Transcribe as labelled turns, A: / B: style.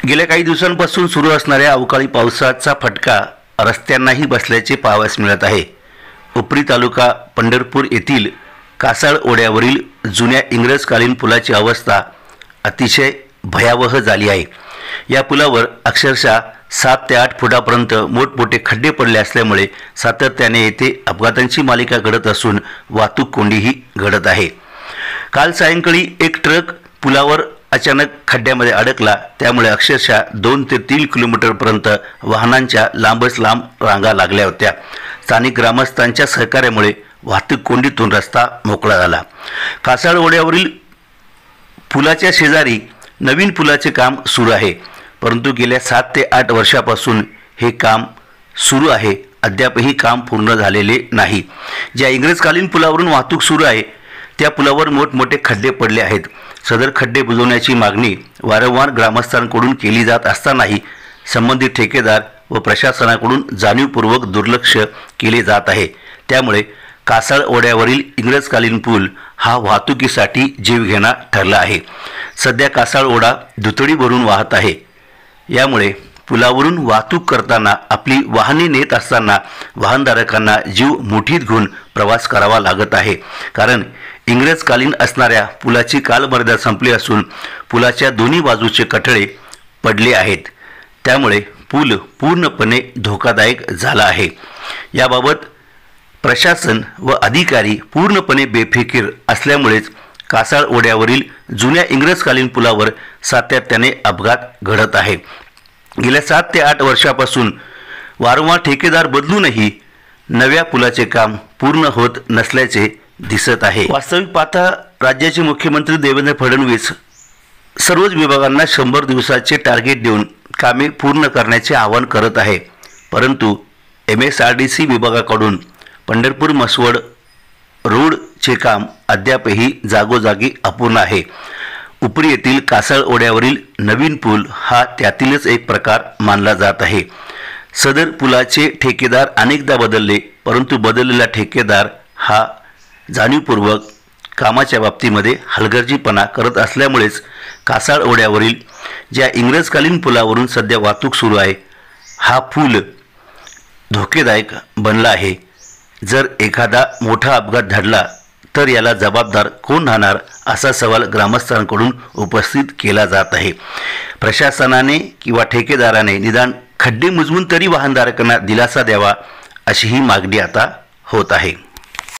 A: गेल्या काही दिवसांपासून सुरू असणाऱ्या अवकाळी पावसाचा फटका रस्त्यांनाही बसल्याचे पाहावयास मिळत आहे। उपरी तालुका पंढरपूर येथील कासाळ ओढ्यावरील जुन्या इंग्रजकालीन पुलाची अवस्था अतिशय भयावह झाली आहे। या पुलावर अक्षरशः 7 ते 8 फुटापर्यंत मोठमोठे खड्डे पडले असल्यामुळे सातत्याने येथे अपघातांची मालिका घडत असून वाहतूक कोंडीही घडत आहे। काल सायंकाळी एक ट्रक पुलावर अचानक खड्ड्यामध्ये अडकला, त्यामुळे अक्षरशः 2 ते 3 किलोमीटरपर्यंत वाहनांच्या लांबच लांब रांगा लागल्या होत्या। स्थानिक ग्रामस्थांच्या सहकार्यामुळे वाहतूक कोंडीतून रस्ता मोकळा झाला। कासाळ ओढ्यावरील पुलाच्या शेजारी नवीन पुलाचे काम सुरू आहे, परंतु गेल्या 7 ते 8 वर्षापासून हे काम सुरू आहे, अद्यापही काम पूर्ण झालेले नाही। ज्या इंग्रजकालीन पुलावरून वाहतूक सुरू आहे त्या पुलावर मोठमोठे खड्डे पडले आहेत। सदर खड्डे बुजवण्याची मागणी वारंवार ग्रामस्थांकडून केली जात असतानाही संबंधित ठेकेदार व प्रशासनाकडून जाणीवपूर्वक दुर्लक्ष केले जात आहे। त्यामुळे कासाळ ओढ्यावरील इंग्रजकालीन पूल हा वाहतुकीसाठी जीवघेणा ठरला आहे। सध्या कासाळ ओढा दुथडी भरून वाहत आहे। यामुळे पुलावरून वाहतूक करताना आपली वाहने नेत असताना वाहनधारकांना जीव मुठीत घेऊन प्रवास करावा लागत आहे, कारण इंग्रजकालीन असणाऱ्या पुलाची कालमर्यादा संपली असून पुलाच्या दोन्ही बाजूचे कठडे पडले आहेत। त्यामुळे पूल पूर्णपणे धोकादायक झाला आहे। याबाबत प्रशासन व अधिकारी पूर्णपणे बेफिकीर असल्यामुळेच कासाळ ओढ्यावरील जुन्या इंग्रजकालीन पुलावर सातत्याने अपघात घडत आहे। गेल्या 7 ते 8 वर्षापासून वारंवार ठेकेदार बदलूनही नव्या पुलाचे काम पूर्ण होत नसल्याचे दिसत आहे। वास्तविक पाहता राज्याचे मुख्यमंत्री देवेंद्र फडणवीस सर्वच विभागांना 100 दिवसाचे टार्गेट देऊन कामे पूर्ण करण्याचे आवाहन करत आहे, परंतु MSRDC विभागाकडून पंढरपूर मसवड रोडचे काम अद्यापही जागोजागी अपूर्ण आहे। उपरी येथील कासाळ ओढ्यावरील नवीन पूल हा त्यातीलच एक प्रकार मानला जात आहे। सदर पुलाचे ठेकेदार अनेकदा बदलले, परंतु बदललेला ठेकेदार हा जाणीवपूर्वक कामाच्या बाबतीमध्ये हलगर्जीपणा करत असल्यामुळेच कासाळ ओढ्यावरील ज्या इंग्रजकालीन पुलावरून सध्या वाहतूक सुरू आहे हा पूल धोकेदायक बनला आहे। जर एखादा मोठा अपघात घडला तर याला जबाबदार कोण राहणार असा सवाल ग्रामस्थांकडून उपस्थित केला जात आहे। प्रशासनाने किंवा ठेकेदाराने निदान खड्डे मुजवून तरी वाहनधारकांना दिलासा द्यावा अशी ही मागणी आता होत आहे।